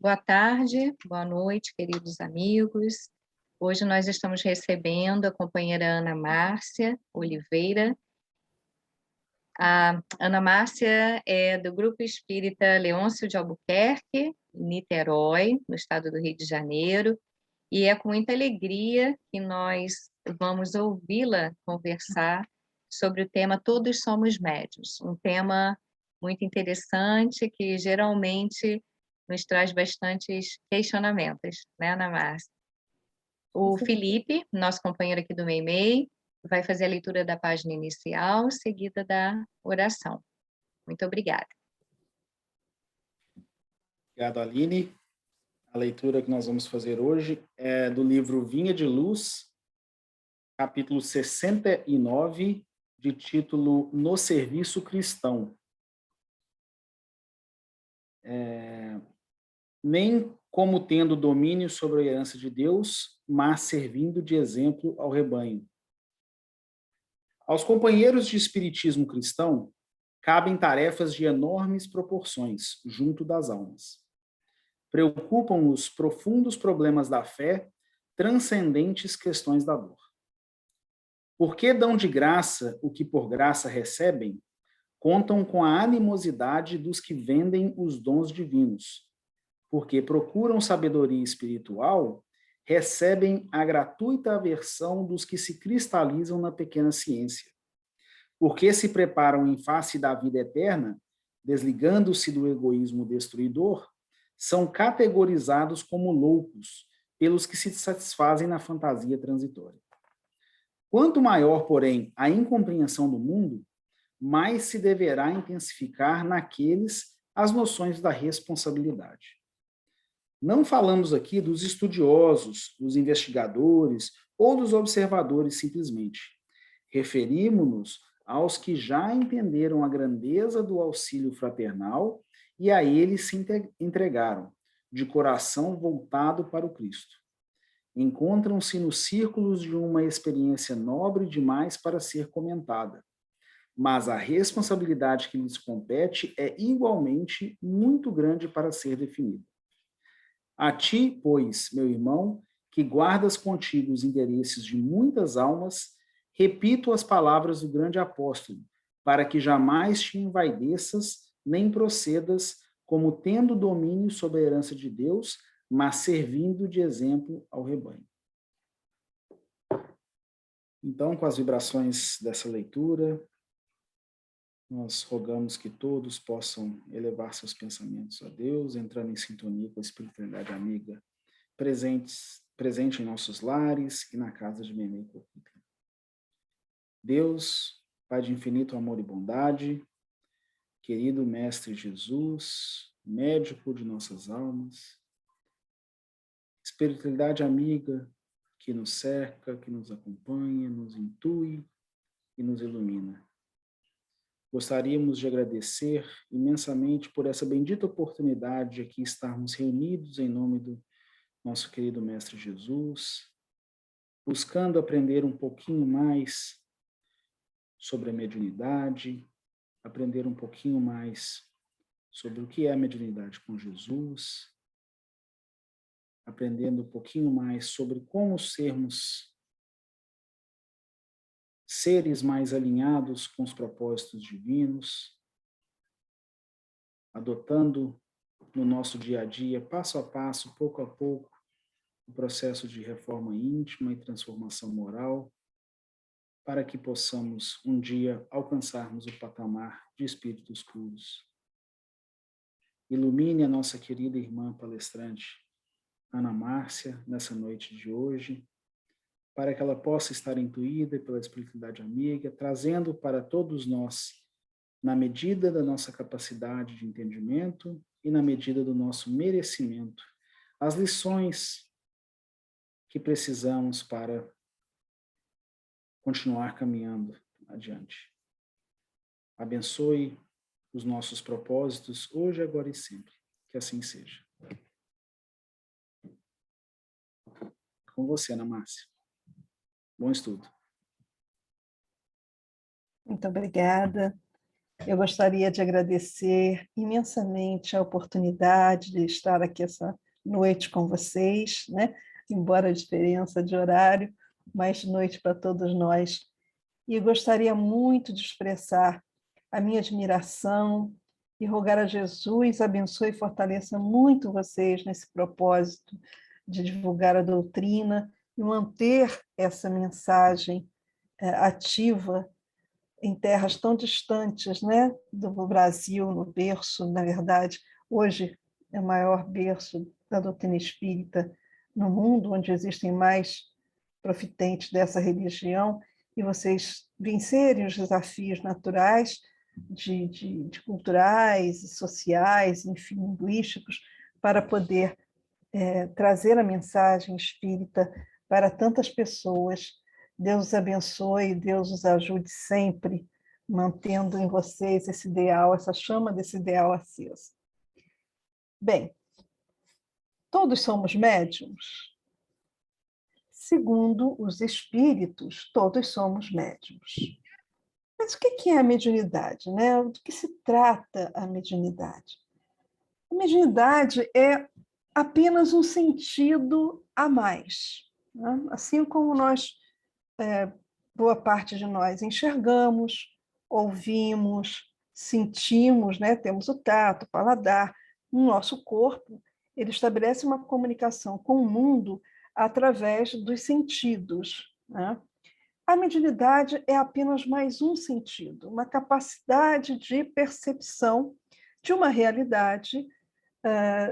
Boa tarde, boa noite, queridos amigos. Hoje nós estamos recebendo a companheira Ana Márcia Oliveira. A Ana Márcia é do Grupo Espírita Leôncio de Albuquerque, em Niterói, no estado do Rio de Janeiro, e é com muita alegria que nós vamos ouvi-la conversar sobre o tema Todos Somos Médiuns, um tema muito interessante que geralmente nos traz bastantes questionamentos, né, Ana Márcia? O Felipe, nosso companheiro aqui do Meimei, vai fazer a leitura da página inicial, seguida da oração. Muito obrigada. Obrigado, Aline. A leitura que nós vamos fazer hoje é do livro Vinha de Luz, capítulo 69, de título No Serviço Cristão. Nem como tendo domínio sobre a herança de Deus, mas servindo de exemplo ao rebanho. Aos companheiros de espiritismo cristão, cabem tarefas de enormes proporções junto das almas. Preocupam-os profundos problemas da fé, transcendentes questões da dor. Porque dão de graça o que por graça recebem, contam com a animosidade dos que vendem os dons divinos. Porque procuram sabedoria espiritual, recebem a gratuita aversão dos que se cristalizam na pequena ciência. Porque se preparam em face da vida eterna, desligando-se do egoísmo destruidor, são categorizados como loucos pelos que se satisfazem na fantasia transitória. Quanto maior, porém, a incompreensão do mundo, mais se deverá intensificar naqueles as noções da responsabilidade. Não falamos aqui dos estudiosos, dos investigadores ou dos observadores simplesmente. Referimos-nos aos que já entenderam a grandeza do auxílio fraternal e a ele se entregaram, de coração voltado para o Cristo. Encontram-se nos círculos de uma experiência nobre demais para ser comentada, mas a responsabilidade que lhes compete é igualmente muito grande para ser definida. A ti, pois, meu irmão, que guardas contigo os interesses de muitas almas, repito as palavras do grande apóstolo, para que jamais te envaideças, nem procedas como tendo domínio sobre a herança de Deus, mas servindo de exemplo ao rebanho. Então, com as vibrações dessa leitura, nós rogamos que todos possam elevar seus pensamentos a Deus, entrando em sintonia com a espiritualidade amiga presente em nossos lares e na casa de Meimei Coquita. Deus, Pai de infinito amor e bondade, querido Mestre Jesus, médico de nossas almas, espiritualidade amiga que nos cerca, que nos acompanha, nos intui e nos ilumina. Gostaríamos de agradecer imensamente por essa bendita oportunidade de aqui estarmos reunidos em nome do nosso querido Mestre Jesus, buscando aprender um pouquinho mais sobre a mediunidade, aprender um pouquinho mais sobre o que é a mediunidade com Jesus, aprendendo um pouquinho mais sobre como sermos seres mais alinhados com os propósitos divinos, adotando no nosso dia a dia, passo a passo, pouco a pouco, o processo de reforma íntima e transformação moral, para que possamos um dia alcançarmos o patamar de espíritos puros. Ilumine a nossa querida irmã palestrante, Ana Márcia, nessa noite de hoje, para que ela possa estar intuída pela espiritualidade amiga, trazendo para todos nós, na medida da nossa capacidade de entendimento e na medida do nosso merecimento, as lições que precisamos para continuar caminhando adiante. Abençoe os nossos propósitos hoje, agora e sempre. Que assim seja. Com você, Ana Márcia. Bom estudo. Muito obrigada. Eu gostaria de agradecer imensamente a oportunidade de estar aqui essa noite com vocês, né? Embora a diferença de horário, mas noite para todos nós. E gostaria muito de expressar a minha admiração e rogar a Jesus abençoe e fortaleça muito vocês nesse propósito de divulgar a doutrina e manter essa mensagem ativa em terras tão distantes, né, do Brasil, no berço, na verdade, hoje é o maior berço da doutrina espírita no mundo, onde existem mais profitentes dessa religião, e vocês vencerem os desafios naturais, de culturais, sociais, enfim, linguísticos, para poder trazer a mensagem espírita para tantas pessoas. Deus os abençoe, Deus os ajude sempre, mantendo em vocês esse ideal, essa chama desse ideal acesa. Bem, todos somos médiums? Segundo os espíritos, todos somos médiums. Mas o que é a mediunidade, né? Do que se trata a mediunidade? A mediunidade é apenas um sentido a mais, né? Assim como nós, boa parte de nós, enxergamos, ouvimos, sentimos, né? Temos o tato, o paladar, no nosso corpo, ele estabelece uma comunicação com o mundo através dos sentidos, né? A mediunidade é apenas mais um sentido, uma capacidade de percepção de uma realidade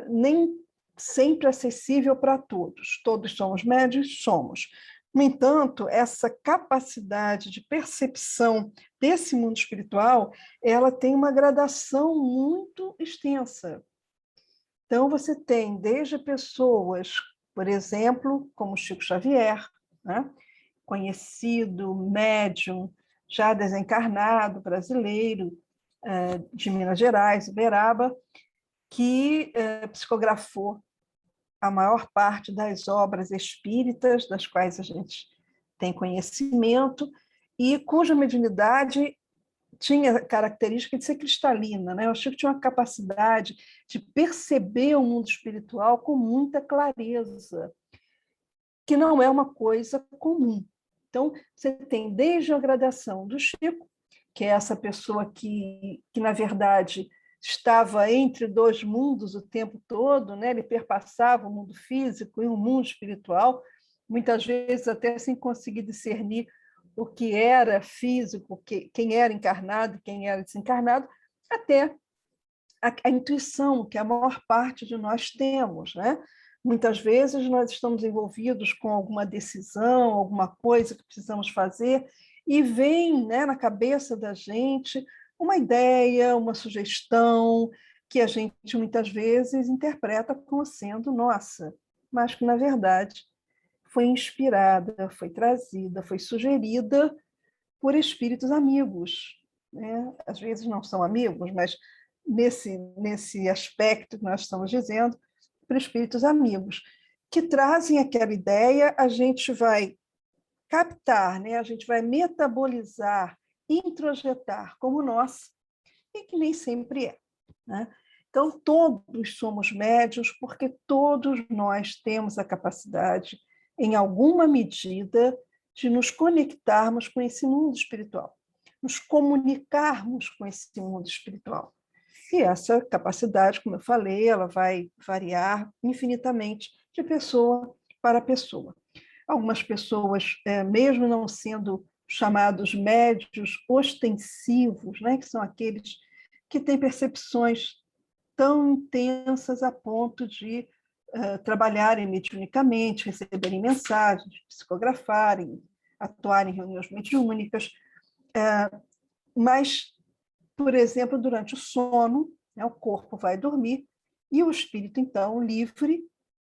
nem sempre acessível para todos. Todos somos médios? Somos. No entanto, essa capacidade de percepção desse mundo espiritual, ela tem uma gradação muito extensa. Então, você tem desde pessoas, por exemplo, como Chico Xavier, né? Conhecido, médium, já desencarnado, brasileiro, de Minas Gerais, Uberaba, que psicografou a maior parte das obras espíritas, das quais a gente tem conhecimento, e cuja mediunidade tinha a característica de ser cristalina, né? Eu acho que tinha uma capacidade de perceber o mundo espiritual com muita clareza, que não é uma coisa comum. Então, você tem desde a gradação do Chico, que é essa pessoa que na verdade, estava entre dois mundos o tempo todo, né? Ele perpassava o mundo físico e o mundo espiritual, muitas vezes até sem conseguir discernir o que era físico, quem era encarnado e quem era desencarnado, até a intuição que a maior parte de nós temos, né? Muitas vezes nós estamos envolvidos com alguma decisão, alguma coisa que precisamos fazer, e vem, né, na cabeça da gente uma ideia, uma sugestão, que a gente muitas vezes interpreta como sendo nossa, mas que, na verdade, foi inspirada, foi trazida, foi sugerida por espíritos amigos, né? Às vezes não são amigos, mas nesse aspecto que nós estamos dizendo, por espíritos amigos, que trazem aquela ideia, a gente vai captar, né? A gente vai metabolizar, introjetar como nossa, e que nem sempre é, né? Então, todos somos médiuns, porque todos nós temos a capacidade, em alguma medida, de nos conectarmos com esse mundo espiritual, nos comunicarmos com esse mundo espiritual. E essa capacidade, como eu falei, ela vai variar infinitamente de pessoa para pessoa. Algumas pessoas, mesmo não sendo chamados médios ostensivos, né, que são aqueles que têm percepções tão intensas a ponto de trabalharem mediunicamente, receberem mensagens, psicografarem, atuarem em reuniões mediúnicas, mas, por exemplo, durante o sono, né, o corpo vai dormir e o espírito, então, livre,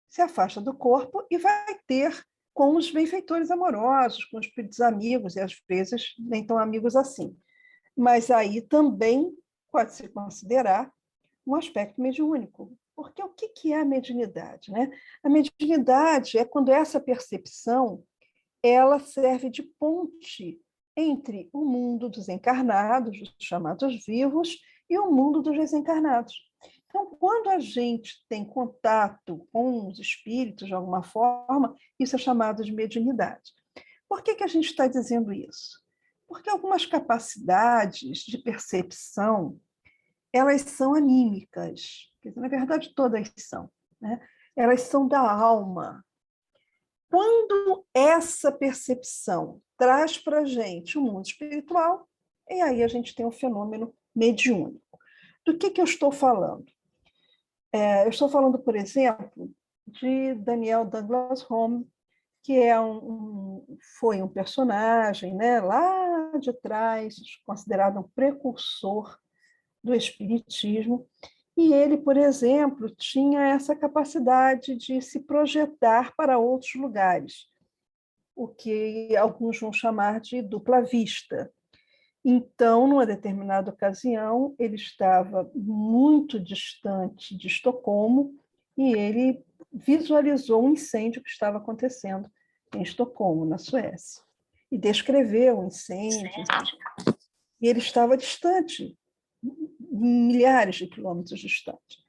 se afasta do corpo e vai ter com os benfeitores amorosos, com os espíritos amigos, e às vezes nem tão amigos assim. Mas aí também pode-se considerar um aspecto mediúnico. Porque o que é a mediunidade, né? A mediunidade é quando essa percepção ela serve de ponte entre o mundo dos encarnados, os chamados vivos, e o mundo dos desencarnados. Então, quando a gente tem contato com os espíritos, de alguma forma, isso é chamado de mediunidade. Por que a gente está dizendo isso? Porque algumas capacidades de percepção, elas são anímicas. Na verdade, todas são, né? Elas são da alma. Quando essa percepção traz para a gente o mundo espiritual, e aí a gente tem um fenômeno mediúnico. Do que eu estou falando? Eu estou falando, por exemplo, de Daniel Douglas Home, que foi um personagem, né, lá de trás, considerado um precursor do espiritismo, e ele, por exemplo, tinha essa capacidade de se projetar para outros lugares, o que alguns vão chamar de dupla vista. Então, numa determinada ocasião, ele estava muito distante de Estocolmo e ele visualizou um incêndio que estava acontecendo em Estocolmo, na Suécia, e descreveu o incêndio. E ele estava distante, milhares de quilômetros distante.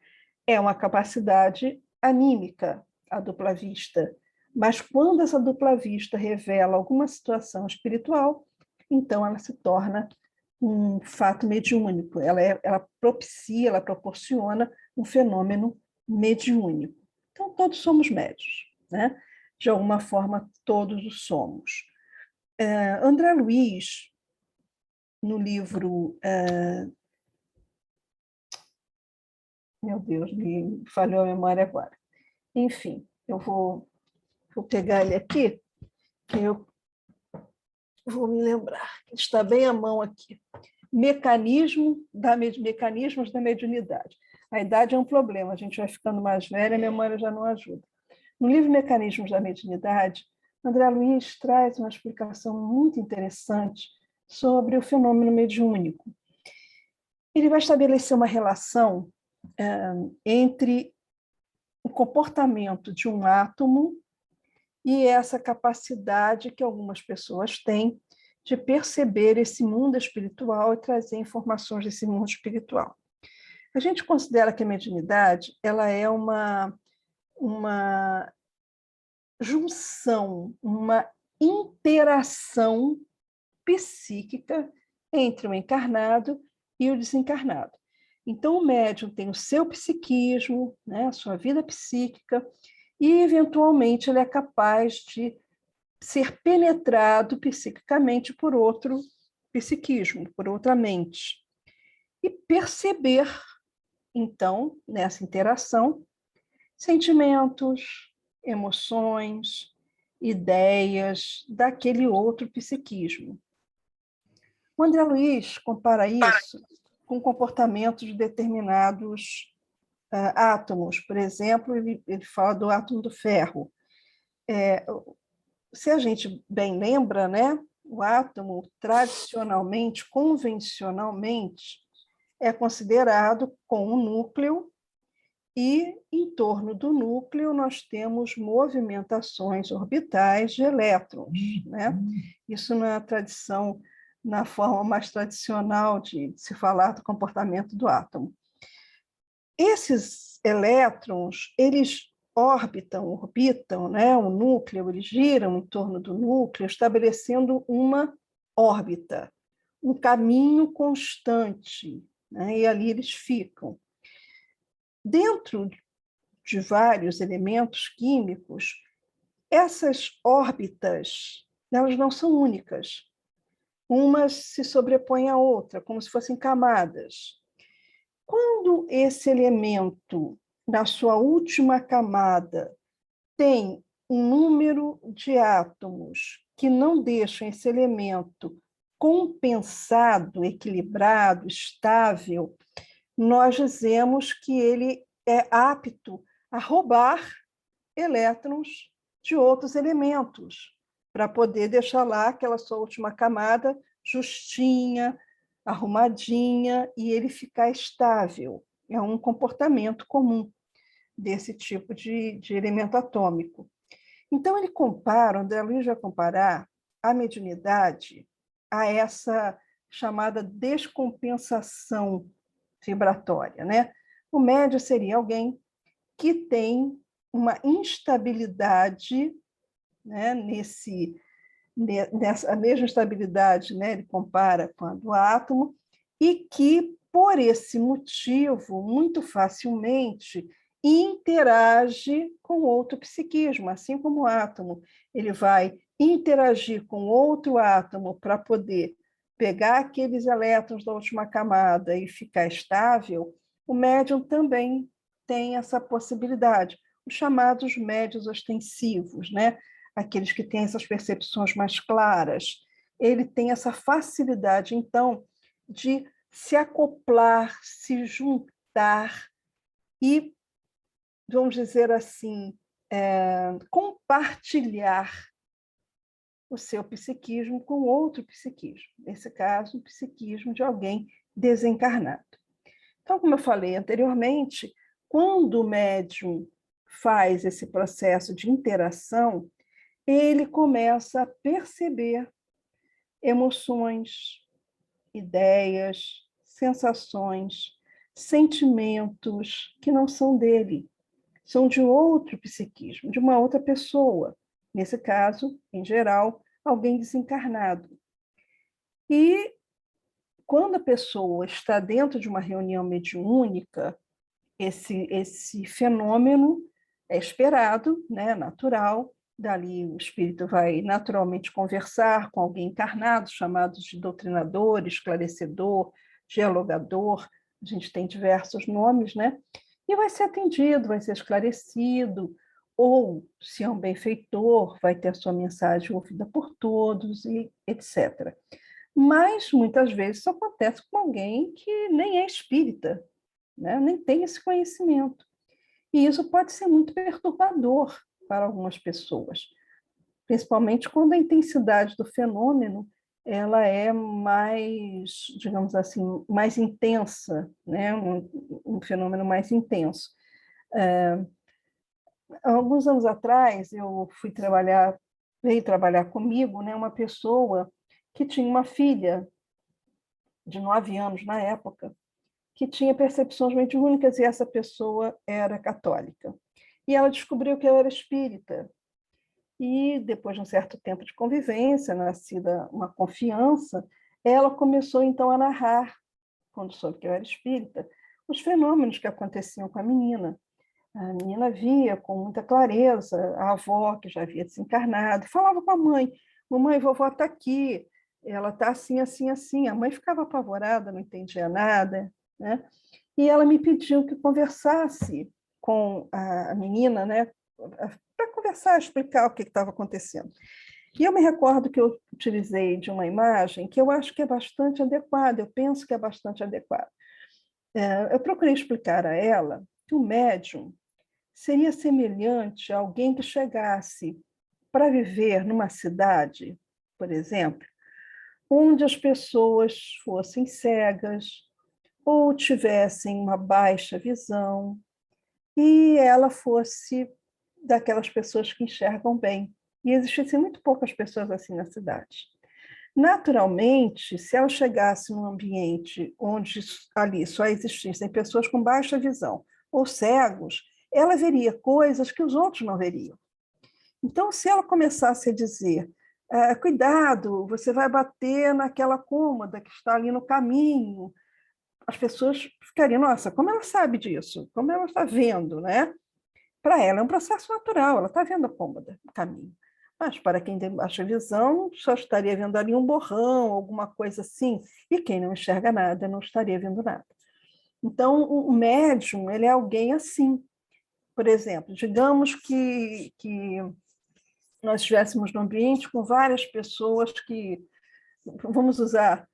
É uma capacidade anímica, a dupla vista. Mas quando essa dupla vista revela alguma situação espiritual, então ela se torna um fato mediúnico. Ela propicia, ela proporciona um fenômeno mediúnico. Então, todos somos médiuns, né? De alguma forma, todos o somos. André Luiz, no livro... meu Deus, me falhou a memória agora. Enfim, eu vou pegar ele aqui, que eu vou me lembrar, que está bem à mão aqui. Mecanismos da mediunidade. A idade é um problema, a gente vai ficando mais velha, a memória já não ajuda. No livro Mecanismos da Mediunidade, André Luiz traz uma explicação muito interessante sobre o fenômeno mediúnico. Ele vai estabelecer uma relação entre o comportamento de um átomo e essa capacidade que algumas pessoas têm de perceber esse mundo espiritual e trazer informações desse mundo espiritual. A gente considera que a mediunidade ela é uma junção, uma interação psíquica entre o encarnado e o desencarnado. Então, o médium tem o seu psiquismo, né, a sua vida psíquica, e, eventualmente, ele é capaz de ser penetrado psiquicamente por outro psiquismo, por outra mente. E perceber, então, nessa interação, sentimentos, emoções, ideias daquele outro psiquismo. O André Luiz compara isso com comportamentos de determinados átomos. Por exemplo, ele fala do átomo do ferro. Se a gente bem lembra, né, o átomo, tradicionalmente, convencionalmente, é considerado com um núcleo e, em torno do núcleo, nós temos movimentações orbitais de elétrons, né? Isso na tradição, na forma mais tradicional de se falar do comportamento do átomo. Esses elétrons, eles orbitam, né, o núcleo, eles giram em torno do núcleo, estabelecendo uma órbita, um caminho constante, né, e ali eles ficam. Dentro de vários elementos químicos, essas órbitas, elas não são únicas. Uma se sobrepõe à outra, como se fossem camadas. Quando esse elemento, na sua última camada, tem um número de átomos que não deixam esse elemento compensado, equilibrado, estável, nós dizemos que ele é apto a roubar elétrons de outros elementos, para poder deixar lá aquela sua última camada justinha, arrumadinha, e ele ficar estável. É um comportamento comum desse tipo de elemento atômico. Então, ele compara, André Luiz vai comparar a mediunidade a essa chamada descompensação vibratória, né? O médium seria alguém que tem uma instabilidade, né, nessa a mesma estabilidade, né, ele compara com a do átomo, e que, por esse motivo, muito facilmente interage com outro psiquismo, assim como o átomo. Ele vai interagir com outro átomo para poder pegar aqueles elétrons da última camada e ficar estável. O médium também tem essa possibilidade, os chamados médiuns ostensivos, né? Aqueles que têm essas percepções mais claras. Ele tem essa facilidade, então, de se acoplar, se juntar e, vamos dizer assim, compartilhar o seu psiquismo com outro psiquismo, nesse caso, o psiquismo de alguém desencarnado. Então, como eu falei anteriormente, quando o médium faz esse processo de interação, ele começa a perceber emoções, ideias, sensações, sentimentos que não são dele, são de outro psiquismo, de uma outra pessoa. Nesse caso, em geral, alguém desencarnado. E quando a pessoa está dentro de uma reunião mediúnica, esse fenômeno é esperado, né, natural. Dali o espírito vai naturalmente conversar com alguém encarnado, chamado de doutrinador, esclarecedor, dialogador, a gente tem diversos nomes, né? E vai ser atendido, vai ser esclarecido, ou, se é um benfeitor, vai ter a sua mensagem ouvida por todos, e etc. Mas, muitas vezes, isso acontece com alguém que nem é espírita, né? Nem tem esse conhecimento. E isso pode ser muito perturbador para algumas pessoas, principalmente quando a intensidade do fenômeno ela é mais, digamos assim, mais intensa, né? Um fenômeno mais intenso. Alguns anos atrás, veio trabalhar comigo, né, uma pessoa que tinha uma filha de 9 anos na época, que tinha percepções mediúnicas, e essa pessoa era católica. E ela descobriu que eu era espírita. E, depois de um certo tempo de convivência, nascida uma confiança, ela começou, então, a narrar, quando soube que eu era espírita, os fenômenos que aconteciam com a menina. A menina via com muita clareza a avó, que já havia desencarnado, e falava com a mãe: mamãe, vovó está aqui, ela está assim, assim, assim. A mãe ficava apavorada, não entendia nada, né? E ela me pediu que conversasse com a menina, né, para conversar, explicar o que estava acontecendo. E eu me recordo que eu utilizei de uma imagem que eu acho que é bastante adequada, eu penso que é bastante adequada. Eu procurei explicar a ela que o médium seria semelhante a alguém que chegasse para viver numa cidade, por exemplo, onde as pessoas fossem cegas ou tivessem uma baixa visão, e ela fosse daquelas pessoas que enxergam bem. E existissem muito poucas pessoas assim na cidade. Naturalmente, se ela chegasse num ambiente onde ali só existissem pessoas com baixa visão ou cegos, ela veria coisas que os outros não veriam. Então, se ela começasse a dizer: cuidado, você vai bater naquela cômoda que está ali no caminho, as pessoas ficariam: nossa, como ela sabe disso? Como ela está vendo, né? Para ela é um processo natural, ela está vendo a cômoda, o caminho. Mas para quem tem baixa visão, só estaria vendo ali um borrão, alguma coisa assim, e quem não enxerga nada não estaria vendo nada. Então, o médium, ele é alguém assim. Por exemplo, digamos que nós estivéssemos num ambiente com várias pessoas que, vamos usar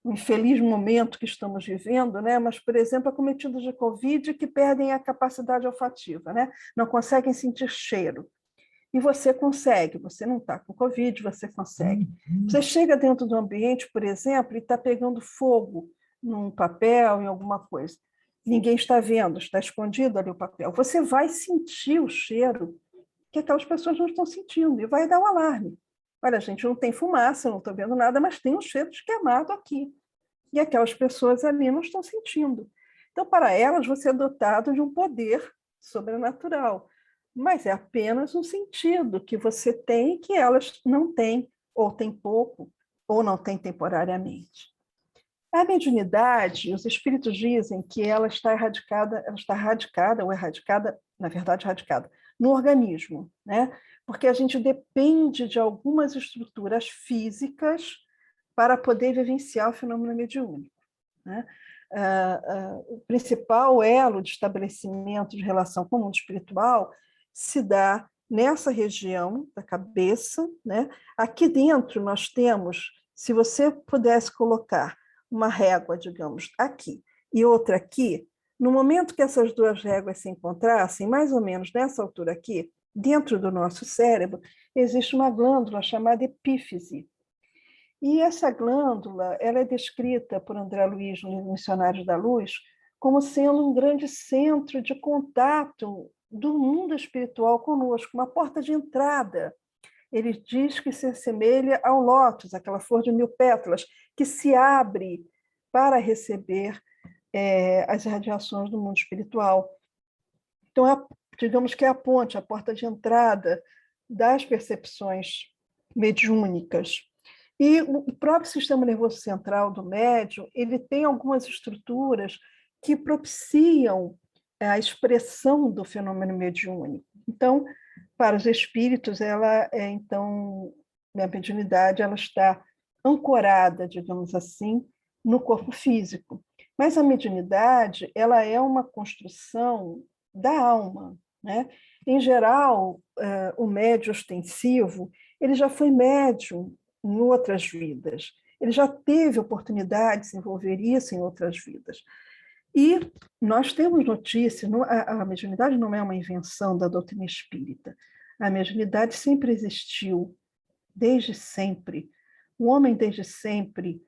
o infeliz momento que estamos vivendo, né? Mas, por exemplo, acometidos de Covid que perdem a capacidade olfativa, né? Não conseguem sentir cheiro. E você consegue, você não está com Covid, você consegue. Você chega dentro do ambiente, por exemplo, e está pegando fogo num papel, em alguma coisa. Ninguém está vendo, está escondido ali o papel. Você vai sentir o cheiro que aquelas pessoas não estão sentindo e vai dar um alarme. olha, gente, não tem fumaça, não estou vendo nada, mas tem um cheiro de queimado aqui. E aquelas pessoas ali não estão sentindo. Então, para elas, você é dotado de um poder sobrenatural, mas é apenas um sentido que você tem que elas não têm, ou têm pouco, ou não têm temporariamente. A mediunidade, os espíritos dizem que ela está radicada, ou erradicada, na verdade, radicada, no organismo, né? Porque a gente depende de algumas estruturas físicas para poder vivenciar o fenômeno mediúnico, né? O principal elo de estabelecimento de relação com o mundo espiritual se dá nessa região da cabeça, né? Aqui dentro nós temos, se você pudesse colocar uma régua, digamos, aqui e outra aqui, no momento que essas duas réguas se encontrassem, mais ou menos nessa altura aqui, dentro do nosso cérebro, existe uma glândula chamada epífise. E essa glândula, ela é descrita por André Luiz, no livro Missionários da Luz, como sendo um grande centro de contato do mundo espiritual conosco, uma porta de entrada. Ele diz que se assemelha ao lótus, aquela flor de 1000 pétalas, que se abre para receber as radiações do mundo espiritual. Então, digamos que é a ponte, a porta de entrada das percepções mediúnicas. E o próprio sistema nervoso central do médium, ele tem algumas estruturas que propiciam a expressão do fenômeno mediúnico. Então, para os espíritos, a mediunidade ela está ancorada, digamos assim, no corpo físico. Mas a mediunidade, ela é uma construção da alma, né? Em geral, o médium ostensivo, ele já foi médium em outras vidas. Ele já teve oportunidade de desenvolver isso em outras vidas. E nós temos notícia, a mediunidade não é uma invenção da doutrina espírita. A mediunidade sempre existiu, desde sempre. O homem, desde sempre,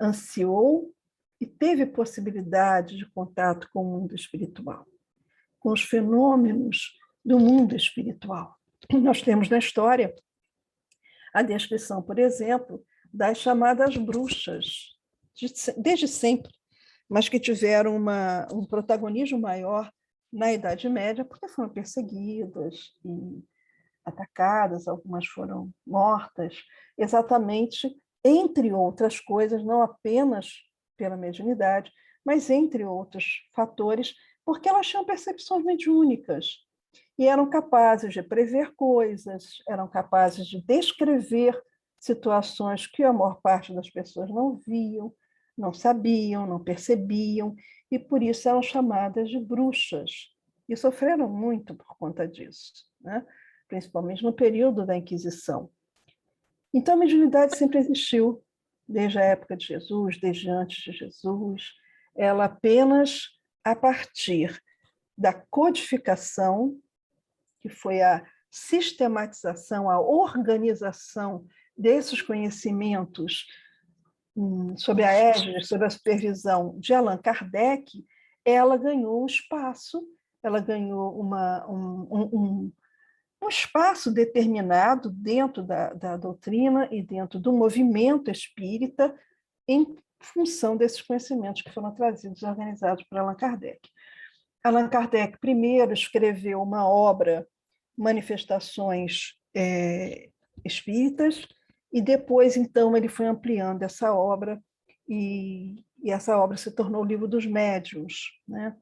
ansiou e teve possibilidade de contato com o mundo espiritual, com os fenômenos do mundo espiritual. Nós temos na história a descrição, por exemplo, das chamadas bruxas, desde sempre, mas que tiveram um protagonismo maior na Idade Média, porque foram perseguidas e atacadas, algumas foram mortas, exatamente, entre outras coisas, não apenas pela mediunidade, mas entre outros fatores, porque elas tinham percepções mediúnicas e eram capazes de prever coisas, eram capazes de descrever situações que a maior parte das pessoas não viam, não sabiam, não percebiam, e por isso eram chamadas de bruxas. E sofreram muito por conta disso, né? Principalmente no período da Inquisição. Então, a mediunidade sempre existiu, desde a época de Jesus, desde antes de Jesus. Ela apenas, a partir da codificação, que foi a sistematização, a organização desses conhecimentos sob a égide, sob a supervisão de Allan Kardec, ela ganhou um espaço, ela ganhou um espaço determinado dentro da doutrina e dentro do movimento espírita em função desses conhecimentos que foram trazidos e organizados por Allan Kardec. Allan Kardec primeiro escreveu uma obra, Manifestações Espíritas, e depois, então, ele foi ampliando essa obra, e essa obra se tornou o Livro dos Médiuns, né?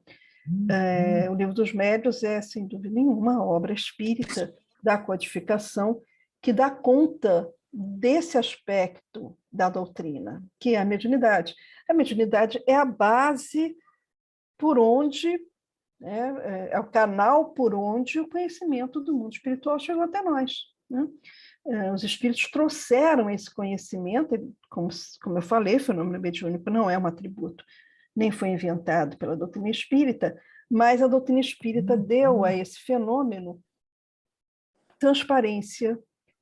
O Livro dos Médiuns é, sem dúvida nenhuma, uma obra espírita da codificação que dá conta desse aspecto da doutrina, que é a mediunidade. A mediunidade é a base por onde, é o canal por onde o conhecimento do mundo espiritual chegou até nós, né? Os espíritos trouxeram esse conhecimento, como eu falei, o fenômeno mediúnico não é um atributo, nem foi inventado pela doutrina espírita, mas a doutrina espírita deu a esse fenômeno transparência,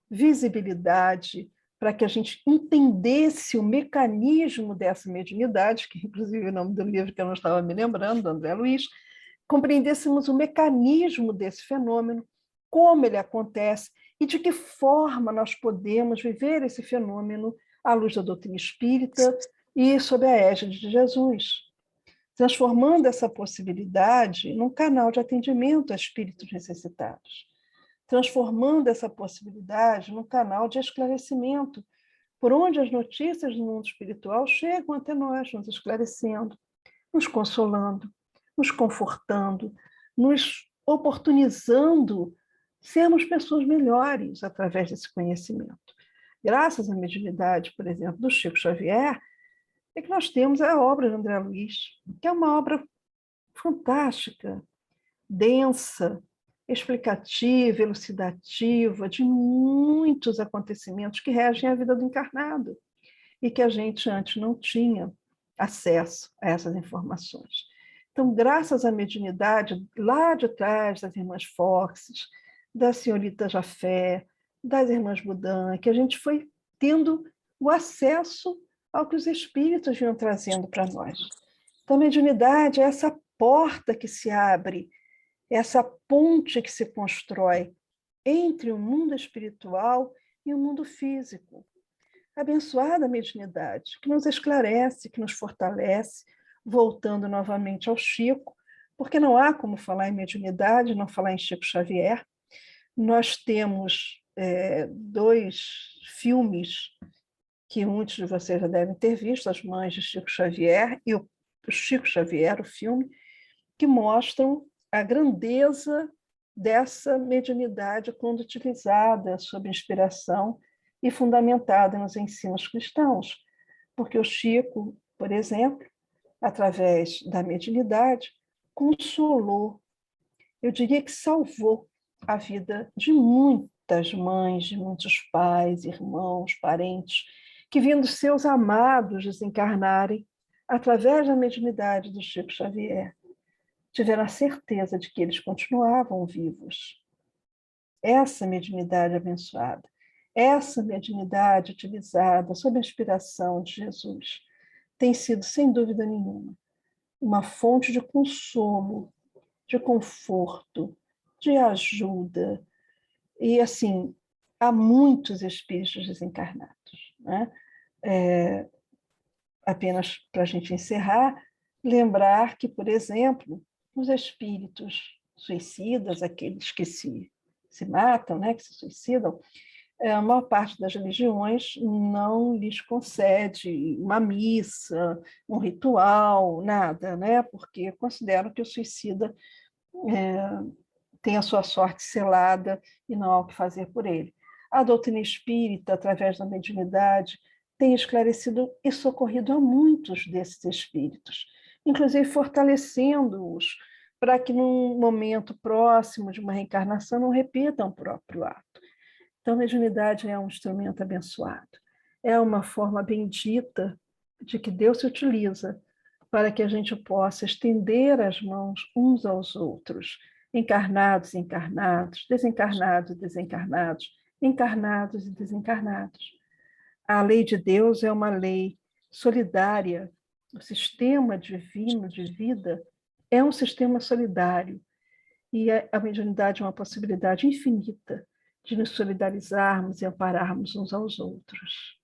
visibilidade, para que a gente entendesse o mecanismo dessa mediunidade, que inclusive é o nome do livro que eu não estava me lembrando, do André Luiz, compreendêssemos o mecanismo desse fenômeno, como ele acontece, e de que forma nós podemos viver esse fenômeno à luz da doutrina espírita e sob a égide de Jesus, transformando essa possibilidade num canal de atendimento a espíritos necessitados, transformando essa possibilidade num canal de esclarecimento, por onde as notícias do mundo espiritual chegam até nós, nos esclarecendo, nos consolando, nos confortando, nos oportunizando sermos pessoas melhores através desse conhecimento. Graças à mediunidade, por exemplo, do Chico Xavier, é que nós temos a obra de André Luiz, que é uma obra fantástica, densa, explicativa, elucidativa, de muitos acontecimentos que regem a vida do encarnado e que a gente antes não tinha acesso a essas informações. Então, graças à mediunidade, lá de trás das irmãs Foxes, da senhorita Jafé, das irmãs Budan, que a gente foi tendo o acesso ao que os espíritos vinham trazendo para nós. Então, a mediunidade é essa porta que se abre, essa ponte que se constrói entre o mundo espiritual e o mundo físico. Abençoada mediunidade, que nos esclarece, que nos fortalece, voltando novamente ao Chico, porque não há como falar em mediunidade, não falar em Chico Xavier. Nós temos 2 filmes que muitos de vocês já devem ter visto, As Mães de Chico Xavier e o Chico Xavier, o filme, que mostram a grandeza dessa mediunidade quando utilizada sob inspiração e fundamentada nos ensinos cristãos. Porque o Chico, por exemplo, através da mediunidade, consolou, eu diria que salvou a vida de muitas mães, de muitos pais, irmãos, parentes, que vindo seus amados desencarnarem, através da mediunidade do Chico Xavier, tiveram a certeza de que eles continuavam vivos. Essa mediunidade abençoada, essa mediunidade utilizada sob a inspiração de Jesus, tem sido, sem dúvida nenhuma, uma fonte de consolo, de conforto, de ajuda. E, assim, há muitos espíritos desencarnados, né? Apenas para a gente encerrar, lembrar que, por exemplo, os espíritos suicidas, aqueles que se matam, né, que se suicidam, a maior parte das religiões não lhes concede uma missa, um ritual, nada, né, porque consideram que o suicida tem a sua sorte selada e não há o que fazer por ele. A doutrina espírita, através da mediunidade, tem esclarecido e socorrido a muitos desses espíritos, inclusive fortalecendo-os para que, num momento próximo de uma reencarnação, não repitam o próprio ato. Então, a mediunidade é um instrumento abençoado, é uma forma bendita de que Deus se utiliza para que a gente possa estender as mãos uns aos outros, encarnados e encarnados, desencarnados e desencarnados, encarnados e desencarnados. A lei de Deus é uma lei solidária. O sistema divino de vida é um sistema solidário. E a mediunidade é uma possibilidade infinita de nos solidarizarmos e ampararmos uns aos outros.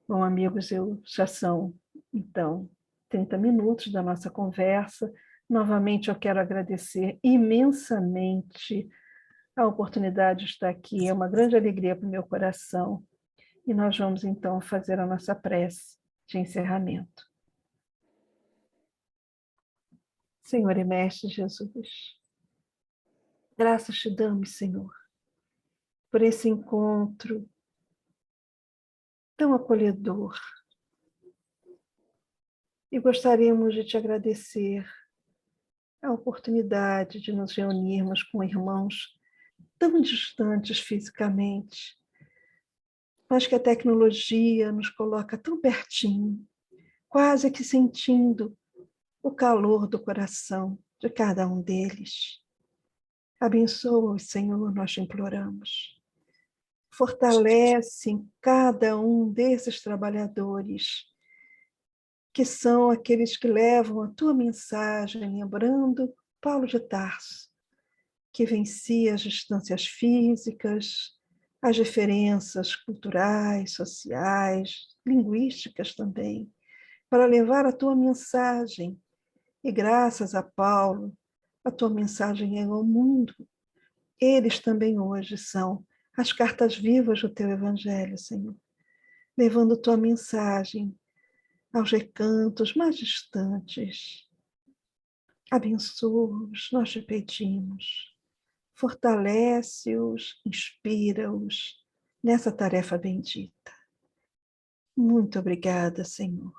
Bom, amigos, já são, então, 30 minutos da nossa conversa. Novamente, eu quero agradecer imensamente a oportunidade de estar aqui. É uma grande alegria para o meu coração. E nós vamos, então, fazer a nossa prece de encerramento. Senhor e Mestre Jesus, graças te damos, Senhor, por esse encontro tão acolhedor. E gostaríamos de te agradecer a oportunidade de nos reunirmos com irmãos tão distantes fisicamente, mas que a tecnologia nos coloca tão pertinho, quase que sentindo o calor do coração de cada um deles. Abençoa-os, Senhor, nós te imploramos. Fortalece em cada um desses trabalhadores, que são aqueles que levam a tua mensagem, lembrando Paulo de Tarso, que vencia as distâncias físicas, as diferenças culturais, sociais, linguísticas também, para levar a tua mensagem. E graças a Paulo, a tua mensagem é ao mundo. Eles também hoje são as cartas vivas do teu evangelho, Senhor, levando tua mensagem aos recantos mais distantes. Abençoa-os, nós te pedimos. Fortalece-os, inspira-os nessa tarefa bendita. Muito obrigada, Senhor.